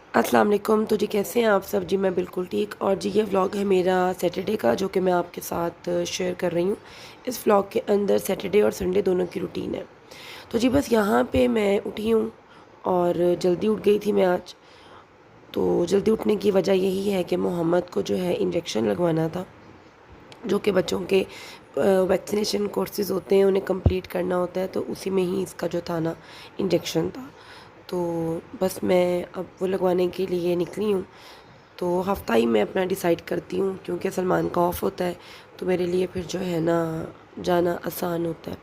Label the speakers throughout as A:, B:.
A: अस्सलाम वालेकुम। तो जी कैसे हैं आप सब? जी मैं बिल्कुल ठीक। और जी ये व्लॉग है मेरा सैटरडे का, जो कि मैं आपके साथ शेयर कर रही हूँ। इस व्लॉग के अंदर सैटरडे और संडे दोनों की रूटीन है। तो जी बस यहाँ पे मैं उठी हूँ और जल्दी उठ गई थी मैं आज। तो जल्दी उठने की वजह यही है कि मोहम्मद को जो है इंजेक्शन लगवाना था, जो कि बच्चों के वैक्सीनेशन कोर्सेज़ होते हैं, उन्हें कंप्लीट करना होता है। तो उसी में ही इसका जो था ना, इंजेक्शन था। तो बस मैं अब वो लगवाने के लिए निकली हूँ। तो हफ़्ता ही मैं अपना डिसाइड करती हूँ, क्योंकि सलमान का ऑफ़ होता है, तो मेरे लिए फिर जो है ना जाना आसान होता है।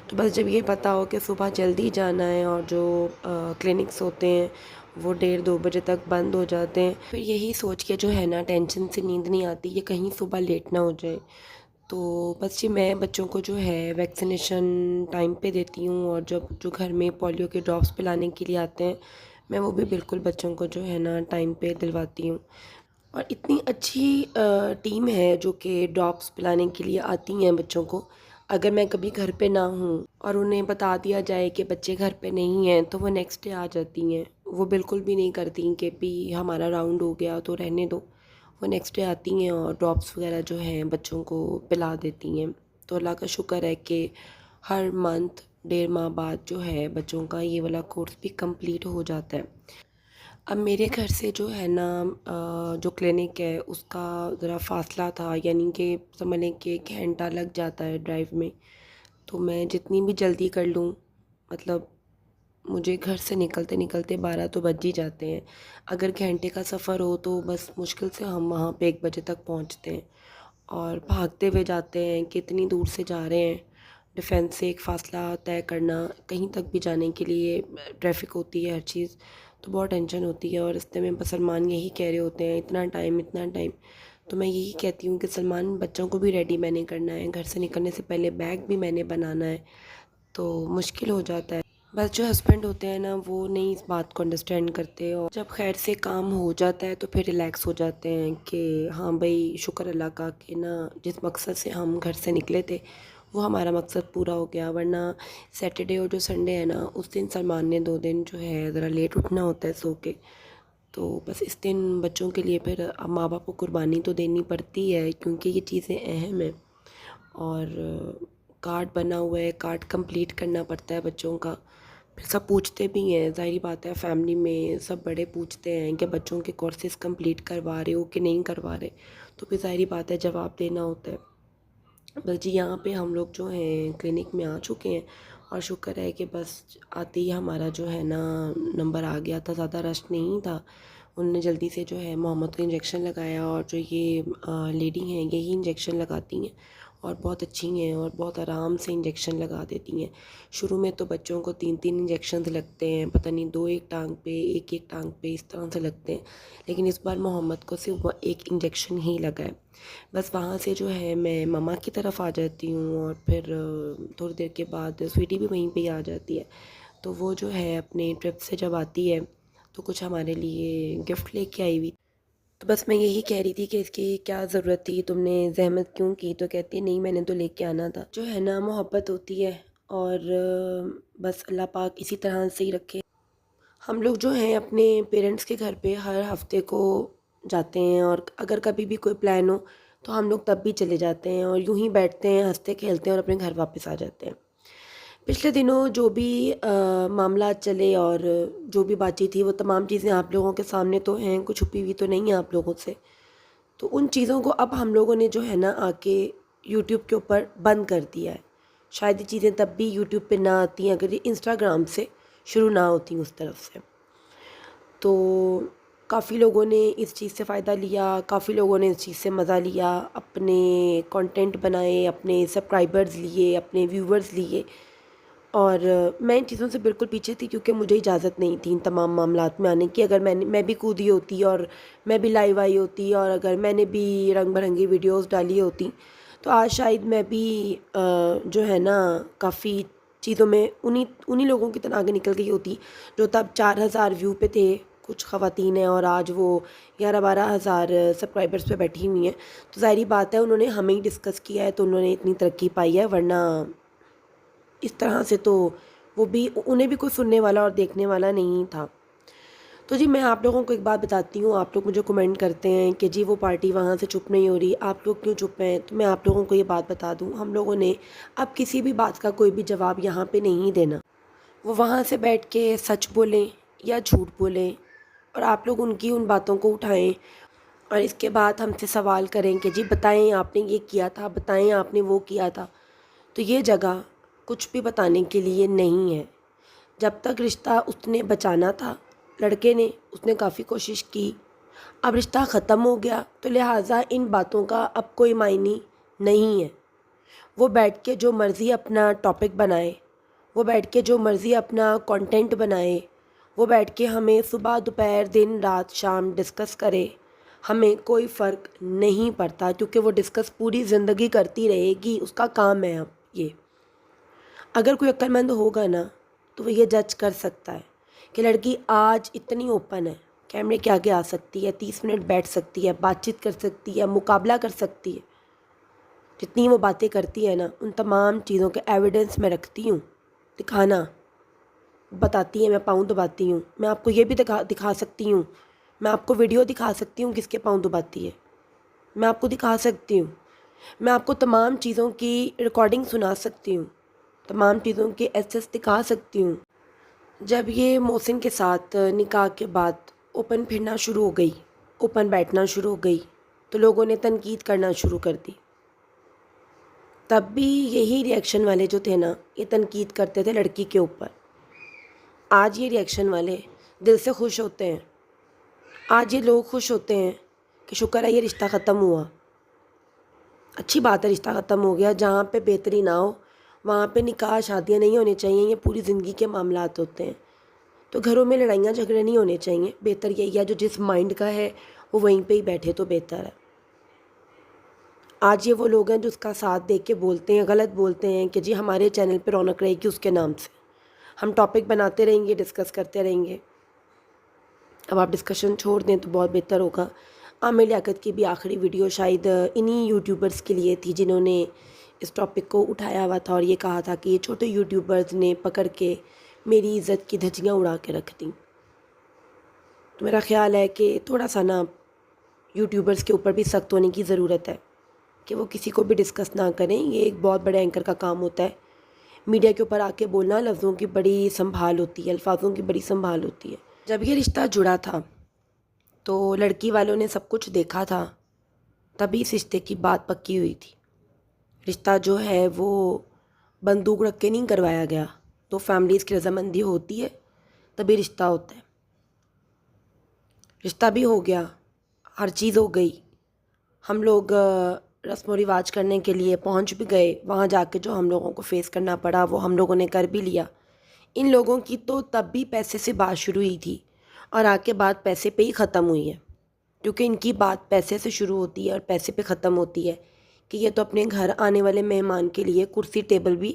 A: तो बस जब ये पता हो कि सुबह जल्दी जाना है और जो क्लिनिक्स होते हैं वो 1:30-2 बजे तक बंद हो जाते हैं, फिर यही सोच के जो है ना टेंशन से नींद नहीं आती कि कहीं सुबह लेट ना हो जाए। तो बस जी मैं बच्चों को जो है वैक्सीनेशन टाइम पे देती हूँ, और जब जो घर में पोलियो के ड्रॉप्स पिलाने के लिए आते हैं, मैं वो भी बिल्कुल बच्चों को जो है ना टाइम पे दिलवाती हूँ। और इतनी अच्छी टीम है जो कि ड्रॉप्स पिलाने के लिए आती हैं बच्चों को। अगर मैं कभी घर पे ना हूँ और उन्हें बता दिया जाए कि बच्चे घर पे नहीं हैं, तो वो नेक्स्ट डे आ जाती हैं। वो बिल्कुल भी नहीं करती कि भी हमारा राउंड हो गया तो रहने दो। वो नेक्स्ट डे आती हैं और ड्रॉप्स वगैरह जो हैं बच्चों को पिला देती हैं। तो अल्लाह का शुक्र है कि हर मंथ 1.5 माह बाद जो है बच्चों का ये वाला कोर्स भी कंप्लीट हो जाता है। अब मेरे घर से जो है ना जो क्लिनिक है उसका ज़रा फ़ासला था, यानी कि समझ लें कि 1 घंटा लग जाता है ड्राइव में। तो मैं जितनी भी जल्दी कर लूँ, मतलब मुझे घर से निकलते निकलते 12 तो बज ही जाते हैं। अगर घंटे का सफ़र हो तो बस मुश्किल से हम वहाँ पे 1 बजे तक पहुँचते हैं, और भागते हुए जाते हैं कि इतनी दूर से जा रहे हैं। डिफेंस से एक फ़ासला तय करना, कहीं तक भी जाने के लिए ट्रैफिक होती है, हर चीज़, तो बहुत टेंशन होती है। और रास्ते में बस सलमान यही कह रहे होते हैं इतना टाइम इतना टाइम। तो मैं यही कहती हूँ कि सलमान बच्चों को भी रेडी मैंने करना है, घर से निकलने से पहले बैग भी मैंने बनाना है, तो मुश्किल हो जाता है। बस जो हस्बैंड होते हैं ना वो नहीं इस बात को अंडरस्टैंड करते, और जब खैर से काम हो जाता है तो फिर रिलैक्स हो जाते हैं कि हाँ भाई शुक्र अल्लाह का कि ना जिस मकसद से हम घर से निकले थे वो हमारा मकसद पूरा हो गया। वरना सैटरडे और जो संडे है ना, उस दिन सलमान ने 2 दिन जो है ज़रा लेट उठना होता है सो के। तो बस इस दिन बच्चों के लिए फिर अब माँ बाप को कुर्बानी तो देनी पड़ती है, क्योंकि ये चीज़ें अहम हैं। और कार्ड बना हुआ है, कार्ड कंप्लीट करना पड़ता है बच्चों का। फिर सब पूछते भी हैं, ज़ाहिर बात है फैमिली में सब बड़े पूछते हैं कि बच्चों के कोर्सेज़ कंप्लीट करवा रहे हो कि नहीं करवा रहे। तो फिर ज़ाहिर बात है जवाब देना होता है। बस जी यहाँ पे हम लोग जो हैं क्लिनिक में आ चुके हैं, और शुक्र है कि बस आते ही हमारा जो है ना नंबर आ गया था। ज़्यादा रश नहीं था। उन्होंने जल्दी से जो है मोहम्मद को इंजेक्शन लगाया, और जो ये लेडी हैं यही इंजेक्शन लगाती हैं, और बहुत अच्छी हैं और बहुत आराम से इंजेक्शन लगा देती हैं। शुरू में तो बच्चों को 3-3 इंजेक्शन लगते हैं, पता नहीं 2 एक टांग पे, एक टांग पे, इस तरह से लगते हैं। लेकिन इस बार मोहम्मद को सिर्फ एक इंजेक्शन ही लगा है। बस वहाँ से जो है मैं मम्मा की तरफ आ जाती हूँ, और फिर थोड़ी देर के बाद स्वीटी भी वहीं पे ही आ जाती है। तो वो जो है अपने ट्रिप से जब आती है तो कुछ हमारे लिए गिफ्ट लेके आई हुई। तो बस मैं यही कह रही थी कि इसकी क्या ज़रूरत थी, तुमने ज़हमत क्यों की? तो कहती है नहीं मैंने तो लेके आना था। जो है ना मोहब्बत होती है, और बस अल्लाह पाक इसी तरह से ही रखे। हम लोग जो हैं अपने पेरेंट्स के घर पे हर हफ्ते को जाते हैं, और अगर कभी भी कोई प्लान हो तो हम लोग तब भी चले जाते हैं, और यूं ही बैठते हैं हंसते खेलते हैं और अपने घर वापस आ जाते हैं। पिछले दिनों जो भी मामला चले और जो भी बातचीत थी वो तमाम चीज़ें आप लोगों के सामने तो हैं, कुछ छुपी हुई तो नहीं है आप लोगों से। तो उन चीज़ों को अब हम लोगों ने जो है ना आके यूट्यूब के ऊपर बंद कर दिया है। शायद ये चीज़ें तब भी यूट्यूब पे ना आती हैं अगर ये इंस्टाग्राम से शुरू ना होती उस तरफ से। तो काफ़ी लोगों ने इस चीज़ से फ़ायदा लिया, काफ़ी लोगों ने इस चीज़ से मज़ा लिया, अपने कंटेंट बनाए, अपने सब्सक्राइबर्स लिए, अपने व्यूवर्स लिए। और मैं इन चीज़ों से बिल्कुल पीछे थी, क्योंकि मुझे इजाज़त नहीं थी इन तमाम मामलात में आने की। अगर मैं भी कूदी होती और मैं भी लाइव आई होती, और अगर मैंने भी रंग बिरंगी वीडियोस डाली होती, तो आज शायद मैं भी जो है ना काफ़ी चीज़ों में उन्हीं उन्हीं लोगों की तरह आगे निकल गई होती जो तब 4,000 व्यू पे थे, कुछ ख़वातीन हैं, और आज वो 11-12 हज़ार सब्सक्राइबर्स पे बैठी हुई हैं। तो ज़ाहिर बात है उन्होंने हमें ही डिस्कस किया है तो उन्होंने इतनी तरक्की पाई है, वरना इस तरह से तो वो भी उन्हें भी कोई सुनने वाला और देखने वाला नहीं था। تو جی میں آپ لوگوں کو ایک بات بتاتی ہوں، آپ لوگ مجھے کمنٹ کرتے ہیں کہ جی وہ پارٹی وہاں سے چپ نہیں ہو رہی، آپ لوگ کیوں چپ ہیں؟ تو میں آپ لوگوں کو یہ بات بتا دوں، ہم لوگوں نے اب کسی بھی بات کا کوئی بھی جواب یہاں پہ نہیں دینا۔ وہ وہاں سے بیٹھ کے سچ بولیں یا جھوٹ بولیں، اور آپ لوگ ان کی ان باتوں کو اٹھائیں اور اس کے بعد ہم سے سوال کریں کہ جی بتائیں آپ نے یہ کیا تھا، بتائیں آپ نے وہ کیا تھا۔ تو یہ جگہ کچھ بھی بتانے کے لیے نہیں ہے۔ جب تک رشتہ اس نے بچانا تھا، لڑکے نے، اس نے کافی کوشش کی، اب رشتہ ختم ہو گیا تو لہٰذا ان باتوں کا اب کوئی معنی نہیں ہے۔ وہ بیٹھ کے جو مرضی اپنا ٹاپک بنائے، وہ بیٹھ کے جو مرضی اپنا کنٹینٹ بنائے، وہ بیٹھ کے ہمیں صبح دوپہر دن رات شام ڈسکس کرے، ہمیں کوئی فرق نہیں پڑتا، کیونکہ وہ ڈسکس پوری زندگی کرتی رہے گی، اس کا کام ہے۔ اب یہ اگر کوئی عقل مند ہوگا نا تو وہ یہ جج کر سکتا ہے کہ لڑکی آج اتنی اوپن ہے، کیمرے کے آگے آ سکتی ہے، 30 منٹ بیٹھ سکتی ہے، بات چیت کر سکتی ہے، مقابلہ کر سکتی ہے۔ جتنی وہ باتیں کرتی ہے نا، ان تمام چیزوں کے ایویڈنس میں رکھتی ہوں، دکھانا بتاتی ہے، میں پاؤں دباتی ہوں، میں آپ کو یہ بھی دکھا سکتی ہوں، میں آپ کو ویڈیو دکھا سکتی ہوں کس کے پاؤں دباتی ہے، میں آپ کو دکھا سکتی ہوں، میں آپ کو تمام چیزوں کی ریکارڈنگ سنا سکتی ہوں، تمام چیزوں کی ایسس دکھا سکتی ہوں۔ جب یہ محسن کے ساتھ نکاح کے بعد اوپن پھرنا شروع ہو گئی، اوپن بیٹھنا شروع ہو گئی، تو لوگوں نے تنقید کرنا شروع کر دی۔ تب بھی یہی ری ایکشن والے جو تھے نا، یہ تنقید کرتے تھے لڑکی کے اوپر۔ آج یہ ری ایکشن والے دل سے خوش ہوتے ہیں، آج یہ لوگ خوش ہوتے ہیں کہ شکر ہے یہ رشتہ ختم ہوا، اچھی بات ہے رشتہ ختم ہو گیا۔ جہاں پہ بہتری نہ ہو وہاں پہ نکاح شادیاں نہیں ہونی چاہیے، یہ پوری زندگی کے معاملات ہوتے ہیں، تو گھروں میں لڑائیاں جھگڑے نہیں ہونے چاہیے۔ بہتر یہی ہے جو جس مائنڈ کا ہے وہ وہیں پہ ہی بیٹھے تو بہتر ہے۔ آج یہ وہ لوگ ہیں جو اس کا ساتھ دے کے بولتے ہیں، غلط بولتے ہیں کہ جی ہمارے چینل پہ رونق رہے گی اس کے نام سے، ہم ٹاپک بناتے رہیں گے، ڈسکس کرتے رہیں گے۔ اب آپ ڈسکشن چھوڑ دیں تو بہت بہتر ہوگا۔ عامر لیاقت کی بھی آخری ویڈیو شاید انہی یوٹیوبرز کے لیے تھی جنہوں نے اس ٹاپک کو اٹھایا ہوا تھا اور یہ کہا تھا کہ یہ چھوٹے یوٹیوبرز نے پکڑ کے میری عزت کی دھجیاں اڑا کے رکھ دیں۔ تو میرا خیال ہے کہ تھوڑا سا نا یوٹیوبرز کے اوپر بھی سخت ہونے کی ضرورت ہے کہ وہ کسی کو بھی ڈسکس نہ کریں۔ یہ ایک بہت بڑے اینکر کا کام ہوتا ہے، میڈیا کے اوپر آ کے بولنا، لفظوں کی بڑی سنبھال ہوتی ہے، الفاظوں کی بڑی سنبھال ہوتی ہے۔ جب یہ رشتہ جڑا تھا تو لڑکی والوں نے سب کچھ دیکھا تھا، تبھی اس رشتے کی بات پکی ہوئی تھی۔ رشتہ جو ہے وہ بندوق رکھ کے نہیں کروایا گیا، تو فیملیز کی رضامندی ہوتی ہے تبھی رشتہ ہوتا ہے۔ رشتہ بھی ہو گیا، ہر چیز ہو گئی، ہم لوگ رسم و رواج کرنے کے لیے پہنچ بھی گئے، وہاں جا کے جو ہم لوگوں کو فیس کرنا پڑا وہ ہم لوگوں نے کر بھی لیا۔ ان لوگوں کی تو تب بھی پیسے سے بات شروع ہوئی تھی اور آ کے بات پیسے پہ ہی ختم ہوئی ہے، کیونکہ ان کی بات پیسے سے شروع ہوتی ہے اور پیسے پہ ختم ہوتی ہے کہ یہ تو اپنے گھر آنے والے مہمان کے لیے کرسی ٹیبل بھی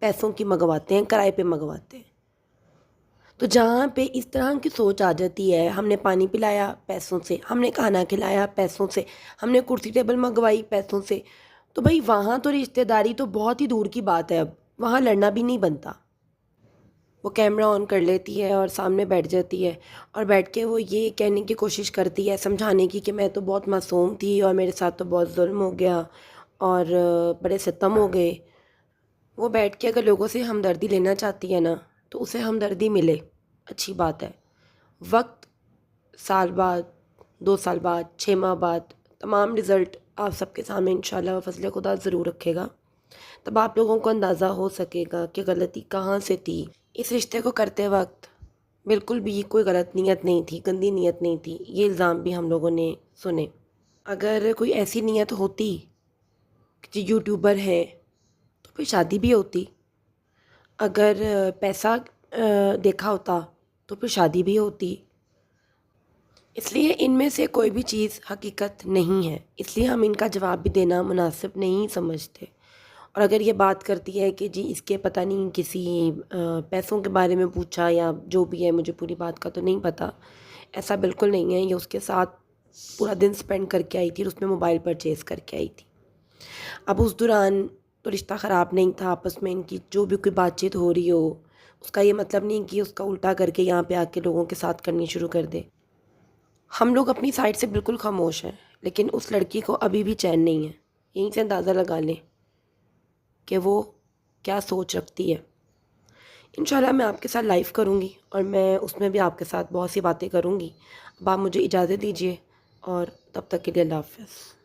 A: پیسوں کی منگواتے ہیں، کرائے پہ منگواتے ہیں۔ تو جہاں پہ اس طرح کی سوچ آ جاتی ہے، ہم نے پانی پلایا پیسوں سے، ہم نے کھانا کھلایا پیسوں سے، ہم نے کرسی ٹیبل منگوائی پیسوں سے، تو بھائی وہاں تو رشتہ داری تو بہت ہی دور کی بات ہے، اب وہاں لڑنا بھی نہیں بنتا۔ وہ کیمرہ آن کر لیتی ہے اور سامنے بیٹھ جاتی ہے اور بیٹھ کے وہ یہ کہنے کی کوشش کرتی ہے، سمجھانے کی کہ میں تو بہت معصوم تھی اور میرے ساتھ تو بہت ظلم ہو گیا اور بڑے ستم ہو گئے۔ وہ بیٹھ کے اگر لوگوں سے ہمدردی لینا چاہتی ہے نا تو اسے ہمدردی ملے، اچھی بات ہے۔ وقت سال بعد، 2 سال بعد، 6 ماہ بعد تمام رزلٹ آپ سب کے سامنے انشاءاللہ فضل خدا ضرور رکھے گا، تب آپ لوگوں کو اندازہ ہو سکے گا کہ غلطی کہاں سے تھی۔ اس رشتے کو کرتے وقت بالکل بھی کوئی غلط نیت نہیں تھی، گندی نیت نہیں تھی، یہ الزام بھی ہم لوگوں نے سنے۔ اگر کوئی ایسی نیت ہوتی کہ جو یوٹیوبر ہے تو پھر شادی بھی ہوتی، اگر پیسہ دیکھا ہوتا تو پھر شادی بھی ہوتی۔ اس لیے ان میں سے کوئی بھی چیز حقیقت نہیں ہے، اس لیے ہم ان کا جواب بھی دینا مناسب نہیں سمجھتے۔ اور اگر یہ بات کرتی ہے کہ جی اس کے پتہ نہیں کسی پیسوں کے بارے میں پوچھا یا جو بھی ہے، مجھے پوری بات کا تو نہیں پتہ، ایسا بالکل نہیں ہے۔ یہ اس کے ساتھ پورا دن سپینڈ کر کے آئی تھی اور اس میں موبائل پرچیز کر کے آئی تھی۔ اب اس دوران تو رشتہ خراب نہیں تھا، آپس میں ان کی جو بھی کوئی بات چیت ہو رہی ہو، اس کا یہ مطلب نہیں کہ اس کا الٹا کر کے یہاں پہ آ کے لوگوں کے ساتھ کرنی شروع کر دے۔ ہم لوگ اپنی سائڈ سے بالکل خاموش ہیں، لیکن اس لڑکی کو ابھی بھی چین نہیں ہے۔ یہیں سے اندازہ لگا لیں کہ وہ کیا سوچ رکھتی ہے۔ انشاءاللہ میں آپ کے ساتھ لائیو کروں گی اور میں اس میں بھی آپ کے ساتھ بہت سی باتیں کروں گی۔ اب آپ مجھے اجازت دیجیے اور تب تک کے لیے اللہ حافظ۔